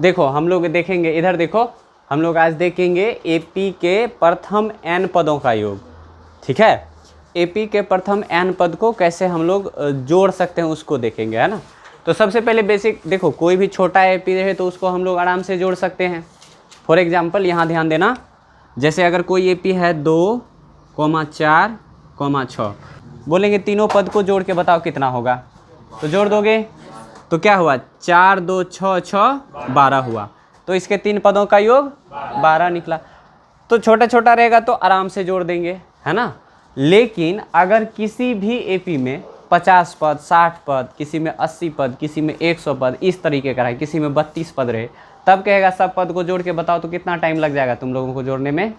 देखो हम लोग देखेंगे, इधर देखो, हम लोग आज देखेंगे एपी के प्रथम n पदों का योग। ठीक है, एपी के प्रथम n पद को कैसे हम लोग जोड़ सकते हैं उसको देखेंगे, है ना। तो सबसे पहले बेसिक देखो, कोई भी छोटा एपी है तो उसको हम लोग आराम से जोड़ सकते हैं। फॉर एग्जाम्पल यहाँ ध्यान देना, जैसे अगर कोई एपी है 2, 4, 6, बोलेंगे तीनों पद को जोड़ के बताओ कितना होगा, तो जोड़ दोगे तो क्या हुआ, 4, 2, 6, 6, 12 हुआ। तो इसके 3 पदों का योग 12 निकला। तो छोटा छोटा रहेगा तो आराम से जोड़ देंगे, है ना। लेकिन अगर किसी भी एपी में 50 पद, 60 पद, किसी में 80 पद, किसी में 100 पद, इस तरीके का रहे, किसी में 32 पद रहे, तब कहेगा सब पद को जोड़ के बताओ, तो कितना टाइम लग जाएगा तुम लोगों को जोड़ने में,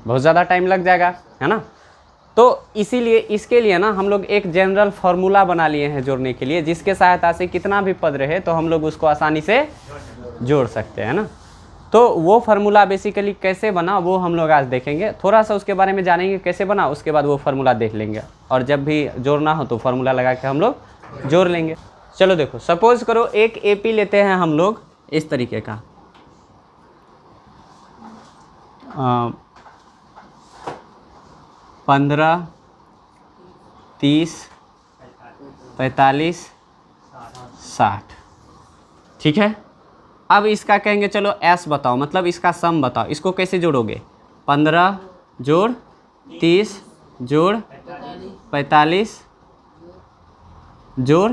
बहुत ज़्यादा टाइम लग जाएगा, है ना। तो इसीलिए इसके लिए ना हम लोग एक जनरल फार्मूला बना लिए हैं जोड़ने के लिए, जिसके सहायता से कितना भी पद रहे तो हम लोग उसको आसानी से जोड़ सकते हैं ना। तो वो फार्मूला बेसिकली कैसे बना वो हम लोग आज देखेंगे, थोड़ा सा उसके बारे में जानेंगे कैसे बना, उसके बाद वो फार्मूला देख लेंगे, और जब भी जोड़ना हो तो फार्मूला लगा के हम लोग जोड़ लेंगे। चलो देखो, सपोज करो एक एपी लेते हैं हम लोग इस तरीके का, 15, 30, 45, 60। ठीक है, अब इसका कहेंगे चलो एस बताओ, मतलब इसका सम बताओ, इसको कैसे जोड़ोगे, 15 जोड़ 30 जोड़ 45 जोड़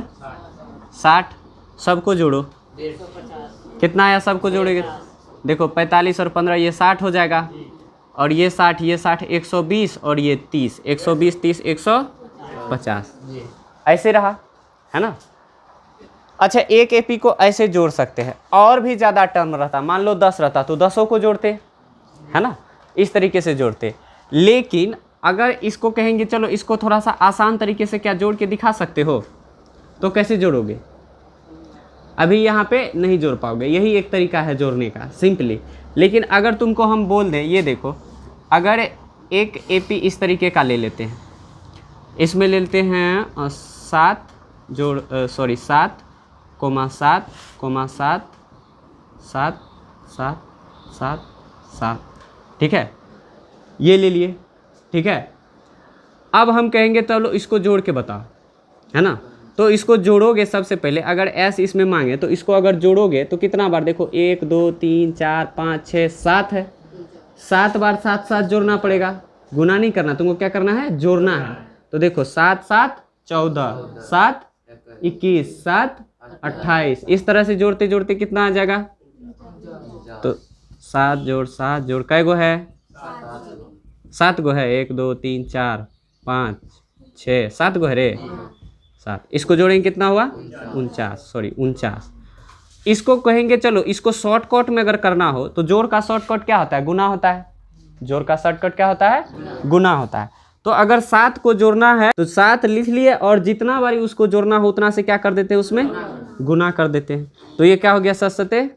60, सबको जोड़ो, कितना आया, सबको जोड़ेंगे, देखो 45 और 15 ये 60 हो जाएगा, और ये 60 ये 60 120, और ये 30 120 30 150, ऐसे रहा, है ना। अच्छा, एक एपी को ऐसे जोड़ सकते हैं, और भी ज़्यादा टर्म रहता, मान लो 10 रहता तो 10 को जोड़ते, है ना, इस तरीके से जोड़ते। लेकिन अगर इसको कहेंगे चलो इसको थोड़ा सा आसान तरीके से क्या जोड़ के दिखा सकते हो, तो कैसे जोड़ोगे, अभी यहाँ पे नहीं जोड़ पाओगे, यही एक तरीका है जोड़ने का सिंपली। लेकिन अगर तुमको हम बोल दें, ये देखो, अगर एक एपी इस तरीके का ले लेते हैं, इसमें ले लेते हैं 7 जोड़ 7, 7, 7, 7, 7, 7, 7, ठीक है, ये ले लिए। ठीक है, अब हम कहेंगे चलो इसको जोड़ के बताओ, है ना। तो इसको जोड़ोगे, सबसे पहले अगर एस इसमें मांगे तो इसको अगर जोड़ोगे तो कितना बार, देखो 1 2 3 4 5 6 7 है, 7 बार 7 7 जोड़ना पड़ेगा, गुना नहीं करना, तुमको क्या करना है, जोड़ना है। तो देखो 7 7 14, 7 21, 7 28, इस तरह से जोड़ते जोड़ते कितना आ जाएगा, तो 7 जोड़ 7 जोड़ कै गो है, 7 गो है, 1 2 3 4 5 6 7 गो है रे, 7, इसको जोड़ेंगे कितना हुआ, 49। इसको कहेंगे चलो इसको शॉर्टकट में अगर करना हो तो जोड़ का शॉर्टकट क्या होता है, गुना होता है, जोड़ का शॉर्टकट क्या होता है, गुना होता है। तो अगर 7 को जोड़ना है तो 7 लिख लिए, और जितना बारी उसको जोड़ना हो उतना से क्या कर देते हैं, उसमें गुना कर देते हैं। तो ये क्या हो गया, 7 7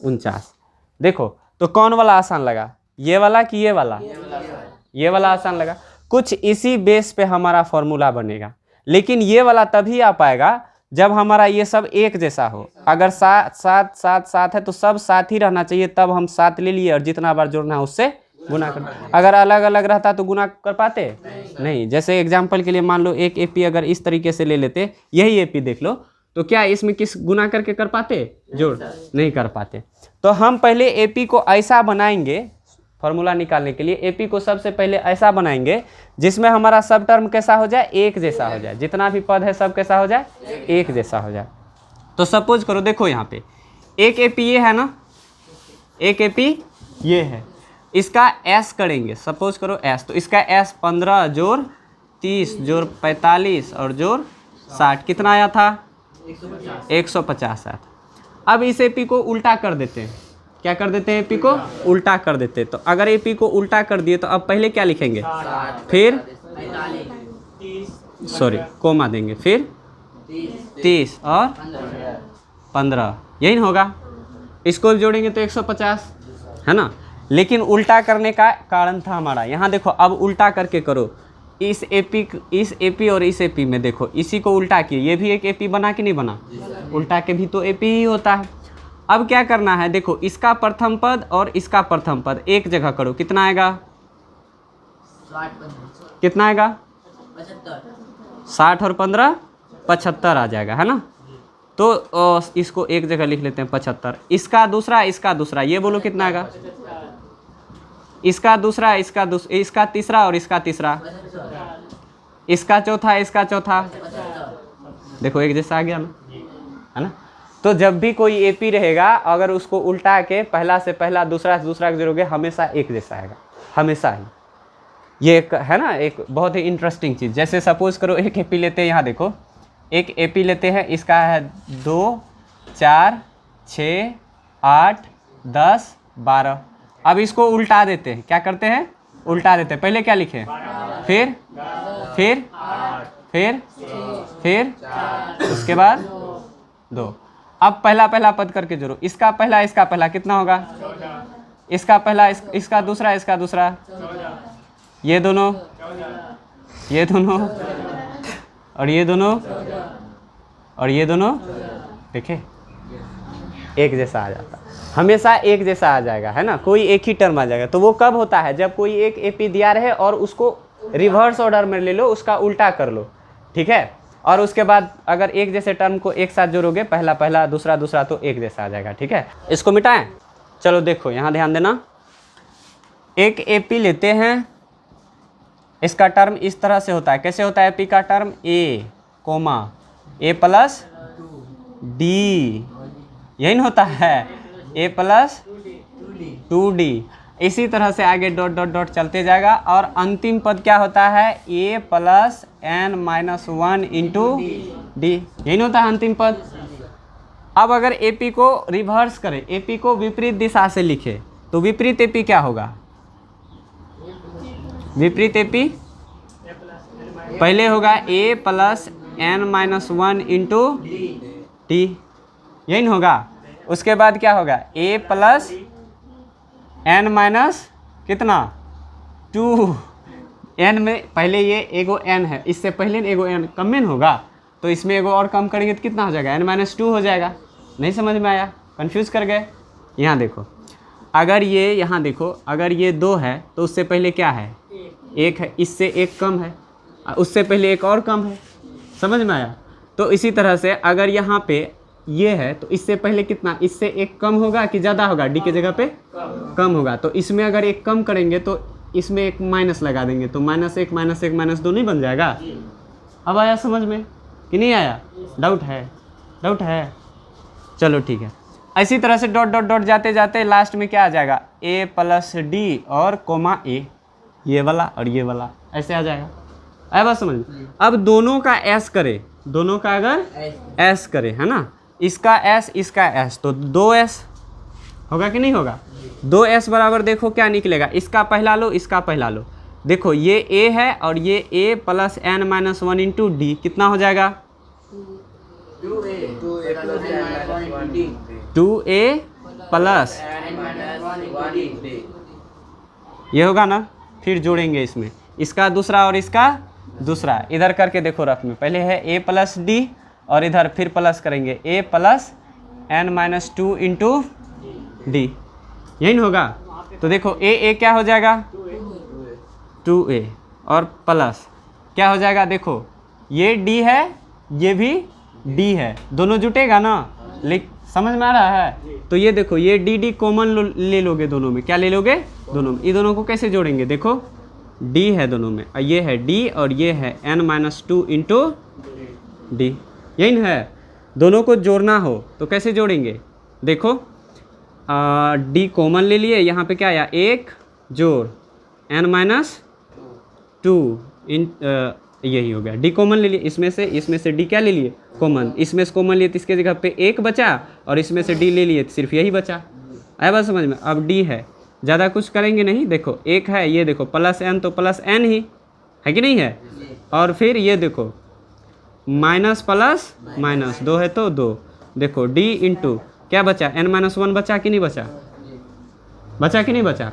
49। देखो तो कौन वाला आसान लगा, ये वाला कि ये वाला, ये वाला आसान लगा। कुछ इसी बेस पे हमारा फॉर्मूला बनेगा, लेकिन ये वाला तभी आ पाएगा जब हमारा ये सब एक जैसा हो। अगर 7 7 7 7 है तो सब 7 ही रहना चाहिए, तब हम 7 ले लिए और जितना बार जोड़ना है उससे गुना कर। अगर अलग अलग रहता तो गुना कर पाते नहीं। जैसे एग्जांपल के लिए मान लो एक एपी अगर इस तरीके से ले लेते, यही एपी देख लो, तो क्या इसमें किस गुना करके कर पाते, जोड़ नहीं कर पाते। तो हम पहले एपी को ऐसा बनाएंगे, फॉर्मूला निकालने के लिए एपी को सबसे पहले ऐसा बनाएंगे जिसमें हमारा सब टर्म कैसा हो जाए, एक जैसा हो जाए, जितना भी पद है सब कैसा हो जाए, एक जैसा हो जाए। तो सपोज करो, देखो यहाँ पे एक एपी ये है ना, एक एपी ये है, इसका एस करेंगे, सपोज करो एस, तो इसका एस 15 जोड़ 30 जोड़ 45 और जोड़ 60 कितना आया था, 150 आया था। अब इस एपी को उल्टा कर देते हैं, क्या कर देते हैं, एपी को उल्टा कर देते हैं। तो अगर एपी को उल्टा कर दिए तो अब पहले क्या लिखेंगे, फिर कोमा देंगे, फिर 30 और 15, यही ना होगा। इसको जोड़ेंगे तो 150, है ना। लेकिन उल्टा करने का कारण था हमारा, यहाँ देखो अब उल्टा करके करो, इस एपी और इस एपी में देखो, इसी को उल्टा किए, ये भी एक एपी बना कि नहीं बना, उल्टा के भी तो एपी ही होता है। अब क्या करना है, देखो इसका प्रथम पद और इसका प्रथम पद एक जगह करो, कितना आएगा, कितना आएगा 60 और 15 75 आ जाएगा, है ना। तो इसको एक जगह लिख लेते हैं 75। इसका दूसरा, ये बोलो कितना आएगा, इसका दूसरा, इसका तीसरा और इसका तीसरा, इसका चौथा, देखो एक जैसा आ गया ना, है ना। तो जब भी कोई एपी रहेगा, अगर उसको उल्टा के पहला से पहला, दूसरा से दूसरा जोड़ोगे, हमेशा एक जैसा आएगा, हमेशा ही। ये एक है ना, एक बहुत ही इंटरेस्टिंग चीज़। जैसे सपोज करो एक एपी लेते हैं, यहाँ देखो एक एपी लेते हैं, इसका है 2 4 6 8 10 12। अब इसको उल्टा देते हैं, क्या करते हैं, उल्टा देते हैं। पहले क्या लिखे, फिर उसके बाद 2। अब पहला पद करके जोड़ो, इसका पहला कितना होगा, इसका पहला, इसका दूसरा, ये दोनों और ये दोनों देखे एक जैसा आ जाता, हमेशा एक जैसा आ जाएगा, है ना। कोई एक ही टर्म आ जाएगा। तो वो कब होता है, जब कोई एक एपी दिया रहे और उसको रिवर्स ऑर्डर में ले लो, उसका उल्टा कर लो, ठीक है। और उसके बाद अगर एक जैसे टर्म को एक साथ जोड़ोगे, पहला दूसरा, तो एक जैसा आ जाएगा, ठीक है। इसको मिटाएं। चलो देखो यहाँ ध्यान देना, एक एपी लेते हैं, इसका टर्म इस तरह से होता है। कैसे होता है एपी का टर्म, ए प्लस डी, यही ना होता है, ए प्लस 2d। इसी तरह से आगे डॉट चलते जाएगा। और अंतिम पद क्या होता है, a plus n-1 into D, यही ना होता है अंतिम पद। अब अगर एपी को रिवर्स करें, एपी को विपरीत दिशा से लिखे, तो विपरीत एपी क्या होगा, विपरीत एपी पहले होगा a plus n-1 into D, यही ना होगा। उसके बाद क्या होगा, a प्लस n माइनस कितना 2, n में पहले ये एगो n है, इससे पहले एगो n कम में होगा, तो इसमें एगो और कम करेंगे तो कितना हो जाएगा, n-2 हो जाएगा। नहीं समझ में आया, कंफ्यूज कर गए। यहाँ देखो, अगर ये यहाँ देखो, अगर ये 2 है तो उससे पहले क्या है, 1 है, इससे 1 कम है, उससे पहले 1 और कम है, समझ में आया। तो इसी तरह से अगर यहाँ पे ये है तो इससे पहले कितना, इससे 1 कम होगा कि ज़्यादा होगा, डी के जगह पे कम होगा। तो इसमें अगर 1 कम करेंगे तो इसमें 1 माइनस लगा देंगे, तो -1 -1 -2 नहीं बन जाएगा। अब आया समझ में कि नहीं आया, डाउट है, चलो ठीक है। इसी तरह से डॉट जाते जाते लास्ट में क्या आ जाएगा, a प्लस डी और कोमा a, ये वाला और ये वाला ऐसे आ जाएगा। आया बात समझ में। अब दोनों का s करे, दोनों का अगर s करे, है ना, इसका s इसका s, तो 2s होगा कि नहीं होगा। 2s बराबर देखो क्या निकलेगा, इसका पहला लो, इसका पहला लो। देखो ये a है और ये a plus n-1 into D, कितना हो जाएगा 2a प्लस, ये होगा ना। फिर जोड़ेंगे इसमें इसका दूसरा और इसका दूसरा, इधर करके देखो रफ में, पहले है a प्लस डी और इधर फिर प्लस करेंगे a plus n-2 into D, यही ना होगा। तो देखो a क्या हो जाएगा 2a और प्लस क्या हो जाएगा, देखो ये d है, ये भी d है, दोनों जुटेगा ना, समझ में आ रहा है। तो ये देखो ये डी कॉमन ले लोगे दोनों में, क्या ले लोगे दोनों में। ये दोनों को कैसे जोड़ेंगे, देखो d है दोनों में, ये है d और ये है n-2 इंटू डी, यही ना है। दोनों को जोड़ना हो तो कैसे जोड़ेंगे, देखो d कॉमन ले लिए, यहाँ पे क्या आया 1 जोड़ n-2 यही हो गया, d कॉमन ले लिए, इसमें से d क्या ले लिए कॉमन, इसमें से कॉमन लिए तो इसके जगह पे 1 बचा और इसमें से d ले लिए तो सिर्फ यही बचा। आया बात समझ में। अब d है, ज़्यादा कुछ करेंगे नहीं, देखो 1 है, ये देखो प्लस n तो प्लस n ही है कि नहीं है। और फिर ये देखो माइनस प्लस माइनस, 2 है तो 2, देखो d इंटू क्या बचा n-1 बचा कि नहीं बचा, बचा कि नहीं बचा,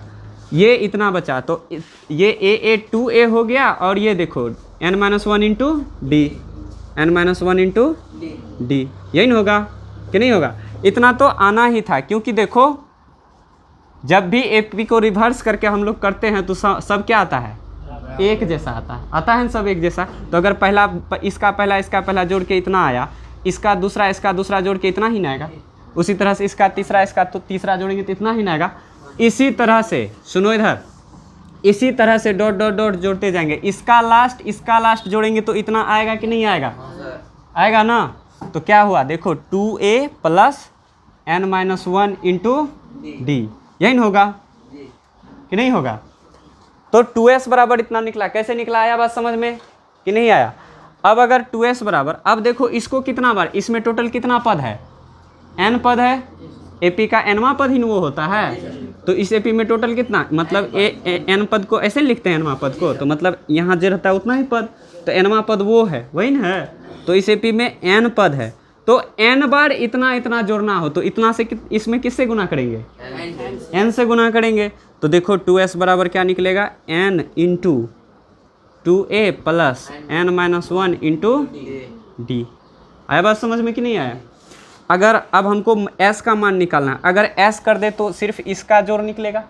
ये इतना बचा। तो ये 2a हो गया और ये देखो n-1 into D, n-1 into D, यही ना होगा कि नहीं होगा। इतना तो आना ही था, क्योंकि देखो जब भी एपी को रिवर्स करके हम लोग करते हैं तो सब क्या आता है, एक जैसा आता है ना, सब एक जैसा। तो अगर इसका पहला जोड़ के इतना आया, इसका दूसरा जोड़ के इतना ही ना आएगा, उसी तरह से इसका तीसरा जोड़ेंगे तो इतना ही ना आएगा। इसी तरह से सुनो इधर, इसी तरह से डॉट डॉट डॉट जोड़ते जाएंगे, इसका लास्ट जोड़ेंगे तो इतना आएगा कि नहीं आएगा, आएगा ना। तो क्या हुआ देखो 2a plus n-1 into D, यही न होगा कि नहीं होगा। तो 2s बराबर इतना निकला, कैसे निकला, आया बात समझ में कि नहीं आया। अब अगर 2s बराबर, अब देखो इसको कितना बार, इसमें टोटल कितना पद है, n पद है, एपी का nवां पद ही वो होता है। तो इस एपी में टोटल कितना, मतलब n पद को ऐसे लिखते हैं nवां पद को, तो मतलब यहाँ जो रहता है उतना ही पद, तो nवां पद वो है, वही ना है। तो इस एपी में n पद है, तो n बार इतना जोड़ना हो तो इतना से इसमें किससे गुना करेंगे, n से गुना करेंगे। तो देखो 2s बराबर क्या निकलेगा, n into 2a plus n-1 into D. आया बात समझ में कि नहीं आया। अगर अब हमको s का मान निकालना है, अगर s कर दे तो सिर्फ इसका जोड़ निकलेगा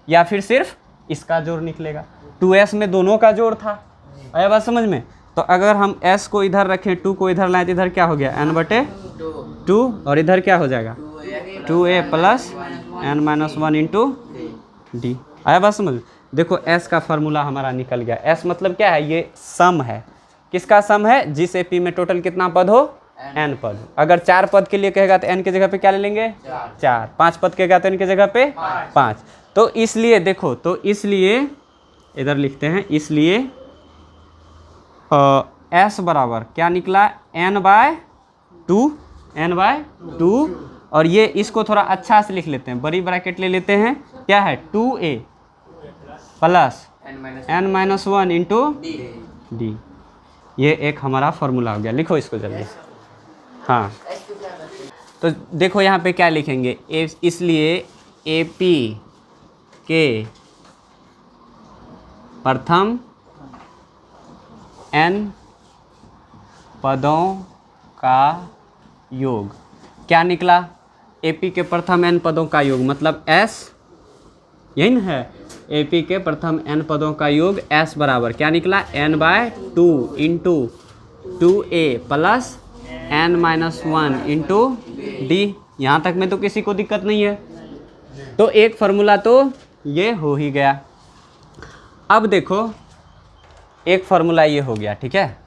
या फिर सिर्फ इसका जोड़ निकलेगा। 2s में दोनों का जोड़ था, आया बात समझ में। तो अगर हम s को इधर रखें, 2 को इधर लाएं तो इधर क्या हो गया, n/2, और इधर क्या हो जाएगा 2a plus n-1 into D. आया बात समझ। देखो s का फार्मूला हमारा निकल गया। s मतलब क्या है, ये सम है, किसका सम है, जिस एपी में टोटल कितना पद हो, n पद। अगर 4 पद के लिए कहेगा तो n के जगह पे क्या ले लेंगे, 4। 5 पद कहेगा तो n के जगह पे 5। तो इसलिए देखो, तो इसलिए इधर लिखते हैं, इसलिए s बराबर क्या निकला, n/2, और ये इसको थोड़ा अच्छा से लिख लेते हैं, बड़ी ब्रैकेट ले लेते हैं, क्या है 2a plus n-1 into D. ये एक हमारा फॉर्मूला हो गया, लिखो इसको जल्दी। हाँ, तो देखो यहाँ पे क्या लिखेंगे, इसलिए एपी के प्रथम n पदों का योग क्या निकला, एपी के प्रथम n पदों का योग मतलब s, यही ना है, एपी के प्रथम n पदों का योग s बराबर क्या निकला, n/2 into 2a plus n-1 into D. यहाँ तक में तो किसी को दिक्कत नहीं है। तो एक फार्मूला तो ये हो ही गया। अब देखो एक फार्मूला ये हो गया, ठीक है,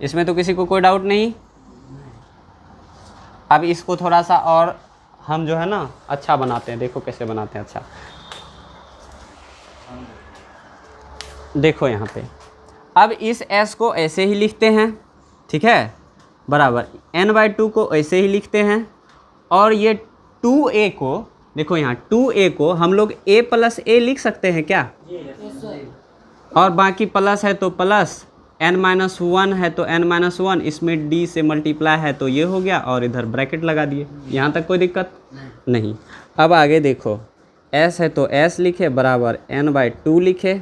इसमें तो किसी को कोई डाउट नहीं। अब इसको थोड़ा सा और हम जो है ना अच्छा बनाते हैं, देखो कैसे बनाते हैं अच्छा। देखो यहाँ पे अब इस s को ऐसे ही लिखते हैं, ठीक है, बराबर n/2 को ऐसे ही लिखते हैं, और ये 2a को देखो, यहाँ 2a को हम लोग a प्लस a लिख सकते हैं क्या, और बाकी प्लस है तो प्लस, n-1 है तो n-1, इसमें d से मल्टीप्लाई है तो ये हो गया, और इधर ब्रैकेट लगा दिए। यहाँ तक कोई दिक्कत नहीं। अब आगे देखो, s है तो s लिखे, बराबर n/2 लिखे,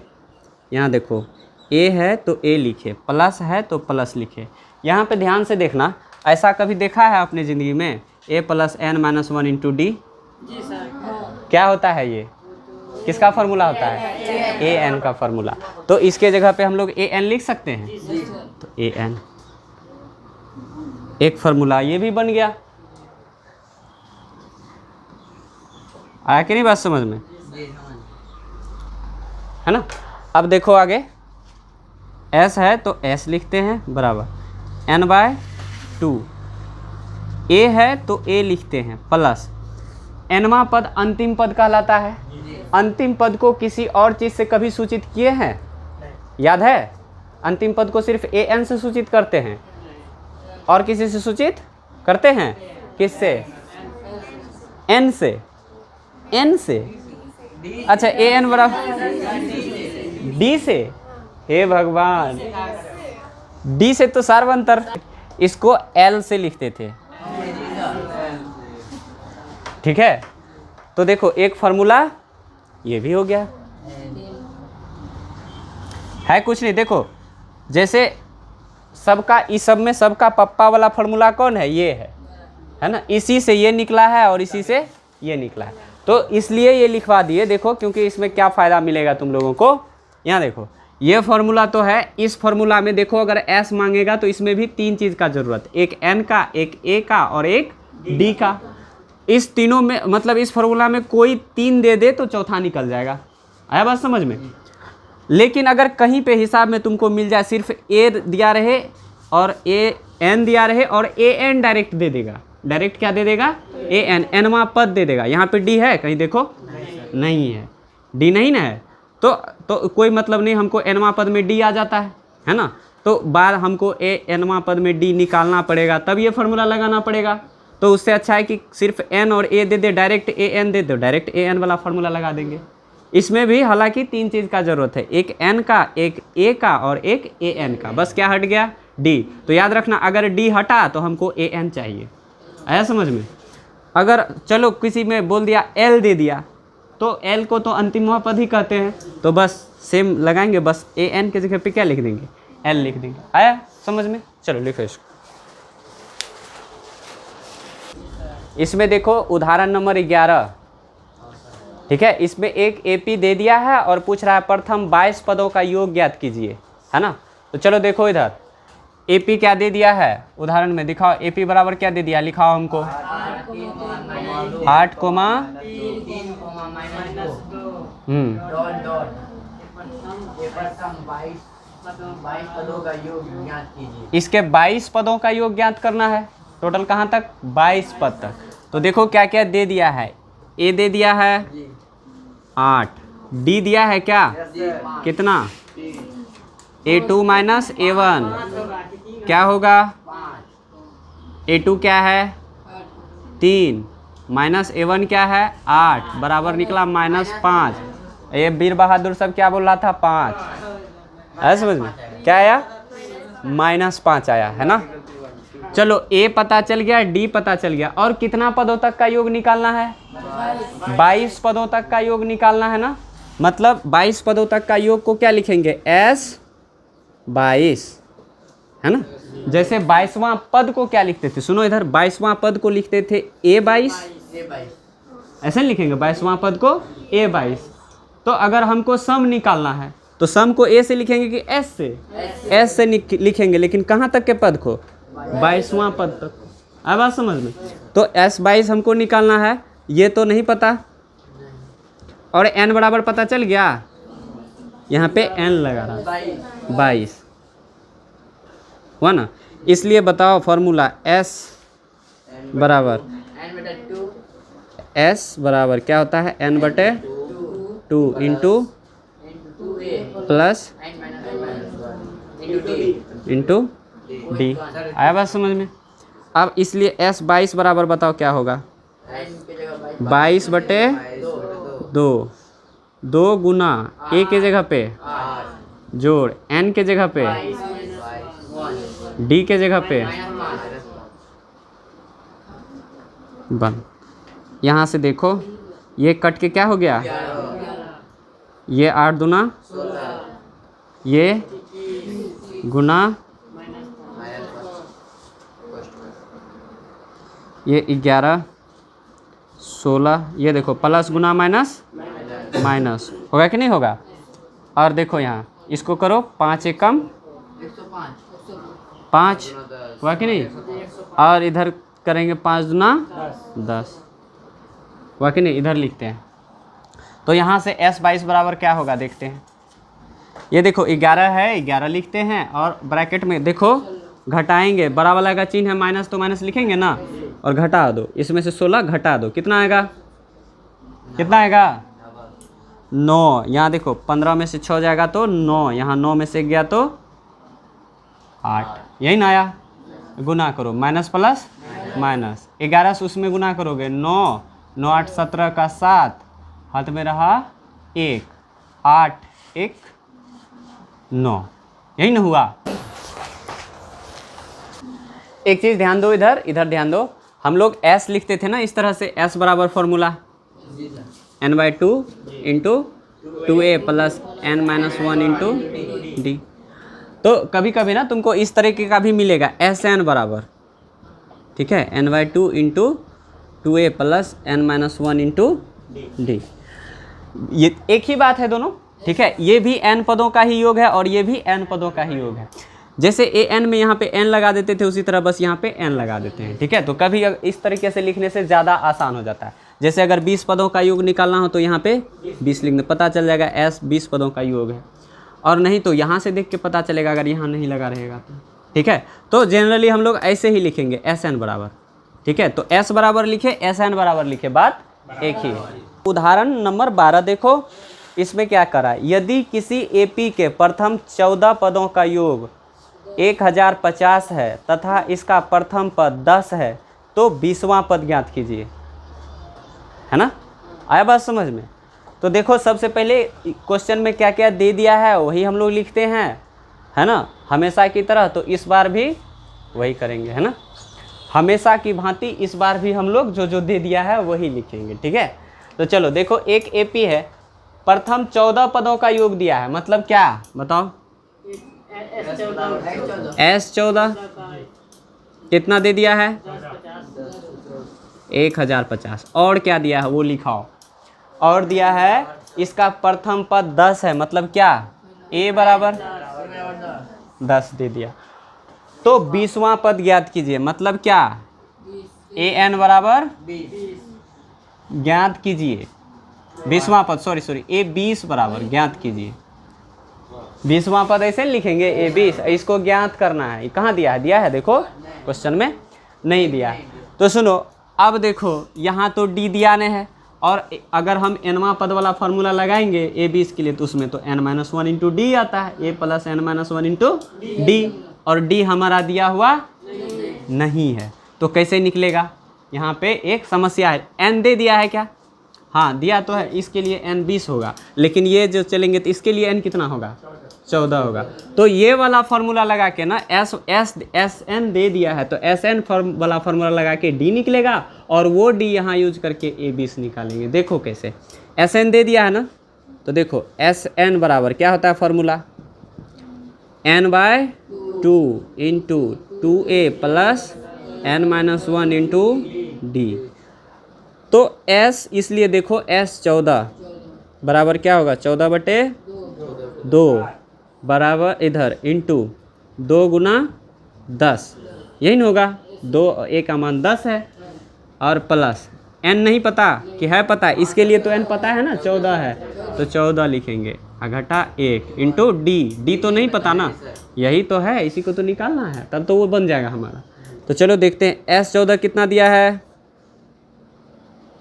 यहाँ देखो a है तो a लिखे, प्लस है तो प्लस लिखे। यहाँ पे ध्यान से देखना, ऐसा कभी देखा है अपने ज़िंदगी में, a plus n-1 into D, क्या होता है, ये किसका फार्मूला होता है, an का फार्मूला। तो इसके जगह पे हम लोग an लिख सकते हैं, तो an एक फार्मूला ये भी बन गया। आया कि नहीं बात समझ में, है ना। अब देखो आगे, s है तो s लिखते हैं, बराबर n/2, a है तो a लिखते हैं, प्लस nवां पद अंतिम पद कहलाता है। अंतिम पद को किसी और चीज़ से कभी सूचित किए हैं, याद है, अंतिम पद को सिर्फ an से सूचित करते हैं, और किसी से सूचित करते हैं, किससे, n से, n से, अच्छा an बराबर d से, हे भगवान, d से तो सार्वंतर, इसको l से लिखते थे, ठीक है। तो देखो एक फार्मूला ये भी हो गया, है कुछ नहीं। देखो जैसे सबका, इस सब में सबका पप्पा वाला फार्मूला कौन है, ये है ना, इसी से ये निकला है और इसी से ये निकला है, तो इसलिए ये लिखवा दिए। देखो क्योंकि इसमें क्या फ़ायदा मिलेगा तुम लोगों को, यहाँ देखो ये फार्मूला तो है, इस फार्मूला में देखो अगर एस मांगेगा तो इसमें भी 3 चीज़ का ज़रूरत, एक एन का, एक ए का और एक डी का। इस तीनों में मतलब इस फार्मूला में कोई 3 दे दे तो चौथा निकल जाएगा। आया बात समझ में? लेकिन अगर कहीं पे हिसाब में तुमको मिल जाए सिर्फ ए दिया रहे और ए एन दिया रहे और ए एन डायरेक्ट दे देगा, डायरेक्ट क्या दे देगा, ए एन, एनवा पद दे देगा। यहाँ पे डी है कहीं देखो, नहीं है, डी नहीं ना है, तो कोई मतलब नहीं, हमको एनवा पद में डी आ जाता है ना, तो बार हमको ए एनवा पद में डी निकालना पड़ेगा, तब ये फार्मूला लगाना पड़ेगा। तो उससे अच्छा है कि सिर्फ एन और ए दे दे, डायरेक्ट ए एन दे दो, डायरेक्ट ए एन वाला फार्मूला लगा देंगे। इसमें भी हालांकि 3 चीज़ का ज़रूरत है, एक एन का, एक ए का और एक ए एन का। बस क्या हट गया, डी। तो याद रखना अगर डी हटा तो हमको ए एन चाहिए। आया समझ में? अगर चलो किसी में बोल दिया एल दे दिया तो एल को तो अंतिम पद ही कहते हैं, तो बस सेम लगाएंगे, बस ए एन के जगह पे क्या लिख देंगे, एल लिख देंगे। आया समझ में? चलो लिखो इसको। इसमें देखो उदाहरण नंबर 11, ठीक है, इसमें एक एपी दे दिया है और पूछ रहा है प्रथम 22 पदों का योग ज्ञात कीजिए, है ना। तो चलो देखो इधर एपी क्या दे दिया है उदाहरण में, दिखाओ एपी बराबर क्या दे दिया, लिखाओ हमको 8 कोमा इसके 22 पदों का योग ज्ञात करना है। टोटल कहाँ तक, 22 पद तक। तो देखो क्या क्या दे दिया है, ए दे दिया है 8, डी दिया है क्या, कितना, A2 माइनस A1 क्या होगा, A2 क्या है 3 माइनस A1 क्या है 8, बराबर निकला -5। ये वीर बहादुर सब क्या बोल रहा था, 5। है समझ में? क्या आया, -5 आया, है ना। चलो ए पता चल गया, डी पता चल गया, और कितना पदों तक का योग निकालना है, 22 पदों तक का योग निकालना है ना। मतलब 22 पदों तक का योग को क्या लिखेंगे, S 22, है ना। जैसे 22वां पद को क्या लिखते थे, सुनो इधर, 22वां पद को लिखते थे A22, ऐसे लिखेंगे 22वां पद को A22। तो अगर हमको सम निकालना है तो सम को A से लिखेंगे कि S से लिखेंगे, लेकिन कहाँ तक के पद को, 22वां पद तक। अब बात समझ में? तो S22 हमको निकालना है, ये तो नहीं पता, और n बराबर पता चल गया, यहाँ पे n लगा रहा, 22 हुआ ना। इसलिए बताओ फॉर्मूला S बराबर क्या होता है, n/2 into plus into D. आया बात समझ में? अब इसलिए S22 बराबर बताओ क्या होगा, 22/2, 2 गुना ए के जगह पे जोड़ n के जगह पे डी के जगह पे बन। यहाँ से देखो ये कट के क्या हो गया, ये 8 दूना, ये गुना, ये 11 16, ये देखो प्लस गुना माइनस माइनस, होगा कि नहीं होगा। और देखो यहाँ इसको करो, 5 एकम 5, हुआ कि नहीं, और इधर करेंगे 5 दूना 10, हुआ कि नहीं। इधर लिखते हैं, तो यहाँ से S22 बराबर क्या होगा देखते हैं। ये देखो 11 है, 11 लिखते हैं, और ब्रैकेट में देखो घटाएंगे, बड़ा वाला का चिन्ह है माइनस, तो माइनस लिखेंगे ना, और घटा दो, इसमें से 16 घटा दो, कितना आएगा, कितना आएगा 9। यहाँ देखो 15 में से 6 जाएगा तो 9, यहाँ 9 में से गया तो 8, यही ना आया। गुना करो, माइनस प्लस माइनस, 11 से उसमें गुना करोगे 9, 9 8 17 का 7, हाथ में रहा 1, 8 1 9, यही ना हुआ। एक चीज़ ध्यान दो, इधर ध्यान दो, हम लोग S लिखते थे ना इस तरह से, S बराबर formula n/2 into 2a plus n-1 into D. तो कभी कभी ना तुमको इस तरीके का भी मिलेगा, SN बराबर ठीक है, n/2 into 2a plus n-1 into D. ये एक ही बात है दोनों, ठीक है। ये भी n पदों का ही योग है और ये भी n पदों का ही योग है। जैसे an में यहाँ पे n लगा देते थे, उसी तरह बस यहाँ पे n लगा देते हैं, ठीक है। तो कभी इस तरीके से लिखने से ज़्यादा आसान हो जाता है। जैसे अगर 20 पदों का योग निकालना हो तो यहाँ पे 20 लिखना, पता चल जाएगा s 20 पदों का योग है। और नहीं तो यहाँ से देख के पता चलेगा अगर यहाँ नहीं लगा रहेगा तो, ठीक है। तो जनरली हम लोग ऐसे ही लिखेंगे SN बराबर, ठीक है। तो S बराबर लिखे, SN बराबर लिखे, बात एक ही है। उदाहरण नंबर 12 देखो, इसमें क्या करा, यदि किसी AP के प्रथम 14 पदों का योग 1050 है तथा इसका प्रथम पद 10 है तो 20वां पद ज्ञात कीजिए, है ना। आया बात समझ में। तो देखो सबसे पहले क्वेश्चन में क्या क्या दे दिया है वही हम लोग लिखते हैं, है ना, हमेशा की तरह। तो इस बार भी वही करेंगे, है ना, हमेशा की भांति इस बार भी हम लोग जो जो दे दिया है वही लिखेंगे, ठीक है। तो चलो देखो, एक AP है, प्रथम 14 पदों का योग दिया है, मतलब क्या बताओ, S14 कितना दे दिया है, 1050। और क्या दिया है वो लिखाओ, और दिया है इसका प्रथम पद 10 है, मतलब क्या, A बराबर 10 दे दिया। तो 20वां पद ज्ञात कीजिए, मतलब क्या, AN बराबर ज्ञात कीजिए 20वां पद, सॉरी A20 बराबर ज्ञात कीजिए। 20वां पद ऐसे लिखेंगे A20, इसको ज्ञात करना है। कहाँ दिया है, दिया है देखो क्वेश्चन में नहीं दिया है। तो सुनो, अब देखो यहाँ तो D दिया ने है, और अगर हम nवां पद वाला फार्मूला लगाएंगे A20 के लिए तो उसमें तो n-1 इंटू डी आता है, A plus n-1 into D, और D हमारा दिया हुआ नहीं है। तो कैसे निकलेगा, यहाँ पे एक समस्या है। n दे दिया है क्या, हाँ दिया तो है, इसके लिए n 20 होगा, लेकिन ये जो चलेंगे तो इसके लिए n कितना होगा, 14 होगा। तो ये वाला फार्मूला लगा के ना SN दे दिया है, तो SN वाला फार्मूला लगा के D निकलेगा, और वो D यहाँ यूज करके A20 निकालेंगे। देखो कैसे, SN दे दिया है ना, तो देखो SN बराबर क्या होता है formula, n/2 into 2a plus n-1 into D. तो S इसलिए देखो S14 बराबर क्या होगा, 14/2 बराबर इधर इंटू 2 गुना 10, यही ना होगा, 2a का मान 10 है, और प्लस n नहीं पता कि है पता, इसके लिए तो n पता है ना, 14 है, तो 14 लिखेंगे, घटा 1 इंटू डी तो नहीं पता ना, यही तो है, इसी को तो निकालना है, तब तो वो बन जाएगा हमारा। तो चलो देखते हैं, S14 कितना दिया है,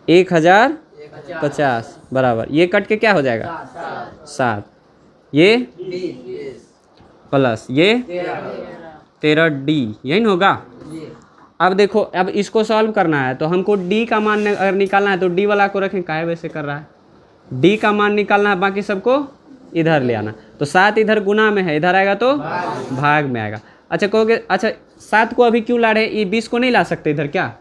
1050 बराबर, ये कट के क्या हो जाएगा 7, ये प्लस ये 13D, यही ना होगा। अब देखो, अब इसको सॉल्व करना है तो हमको D का मान अगर निकालना है तो D वाला को रखें, काहे वैसे कर रहा है, D का मान निकालना है, बाकी सबको इधर ले आना। तो 7 इधर गुना में है, इधर आएगा तो भाग में आएगा। अच्छा कहोगे, अच्छा 7 को अभी क्यों ला रहे हैं, ये 20 को नहीं ला सकते इधर, क्या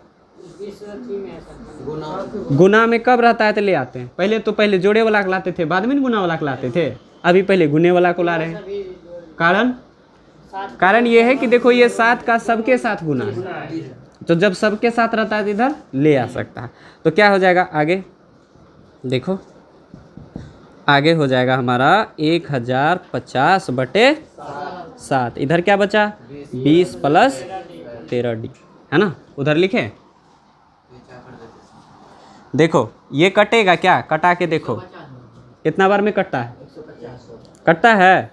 गुना में कब रहता है तो ले आते हैं, पहले जोड़े वाला को लाते थे, बाद में गुना वाला को लाते थे, अभी पहले गुने वाला को ला रहे हैं। कारण ये है कि देखो ये 7 का सबके साथ गुना है, तो जब सबके साथ रहता है तो इधर ले आ सकता है। तो क्या हो जाएगा आगे, देखो आगे हो जाएगा हमारा 1050/7, इधर क्या बचा 20 प्लस 13D, है ना, उधर लिखे। देखो ये कटेगा क्या, कटा के देखो कितना बार में कटता है, कटता है,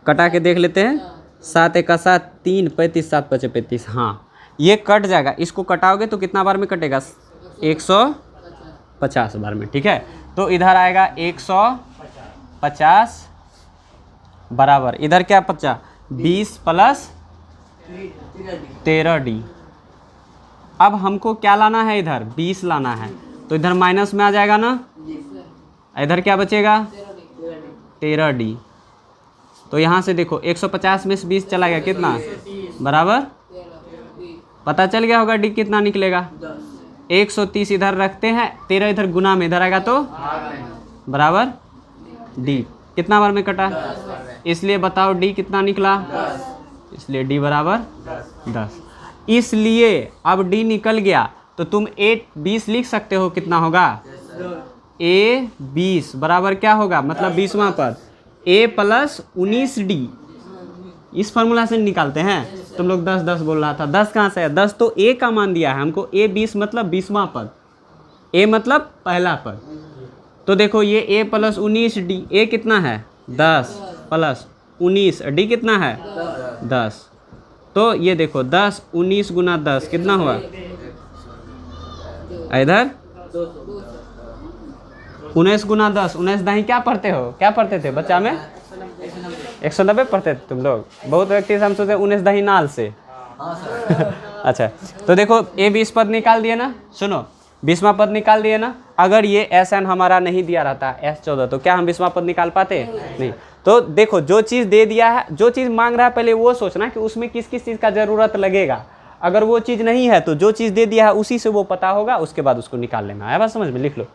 कटा के देख लेते हैं, 7 × 7 3 35 7 × 35, हाँ ये कट जाएगा। इसको कटाओगे तो कितना बार में कटेगा, 150 बार में, ठीक है। तो इधर आएगा 150 बराबर, इधर क्या बचा 20 प्लस 13D। अब हमको क्या लाना है, इधर 20 लाना है, तो इधर माइनस में आ जाएगा ना, इधर क्या बचेगा 13D। तो यहाँ से देखो 150 में से 20 चला गया, कितना बराबर, पता चल गया होगा D कितना निकलेगा, 130 इधर रखते हैं, 13 इधर गुना में, इधर आएगा तो बराबर D। कितना बार में कटा, इसलिए बताओ D कितना निकला, इसलिए D बराबर 10। इसलिए अब डी निकल गया तो तुम ए 20 लिख सकते हो, कितना होगा ए 20 बराबर क्या होगा, मतलब 20वां पद ए प्लस 19D। इस फार्मूला से निकालते हैं। तुम लोग 10 10 बोल रहा था, 10 कहाँ से है, 10 तो ए का मान दिया है हमको, ए 20 मतलब 20वां पद, ए मतलब पहला पद। तो देखो ये ए प्लस 19D, ए कितना है 10 प्लस 19, डी कितना है 10। तो ये देखो 10 19 गुना 10 कितना हुआ, इधर 19 गुना 10, 19 दाही क्या पढ़ते हो, क्या पढ़ते थे बच्चा में 190 पढ़ते थे तुम लोग। बहुत व्यक्ति से हम सोचते 19 दाही नाल से अच्छा तो देखो ए 20 पद निकाल दिए ना, सुनो 20वां पद निकाल दिए ना। अगर ये एस एन हमारा नहीं दिया रहता S14 तो क्या हम 20वां पद निकाल पाते, नहीं। तो देखो जो चीज़ दे दिया है, जो चीज़ मांग रहा है, पहले वो सोचना कि उसमें किस किस चीज़ का ज़रूरत लगेगा। अगर वो चीज़ नहीं है तो जो चीज़ दे दिया है उसी से वो पता होगा, उसके बाद उसको निकाल लेना है। बस समझ में लिख लो।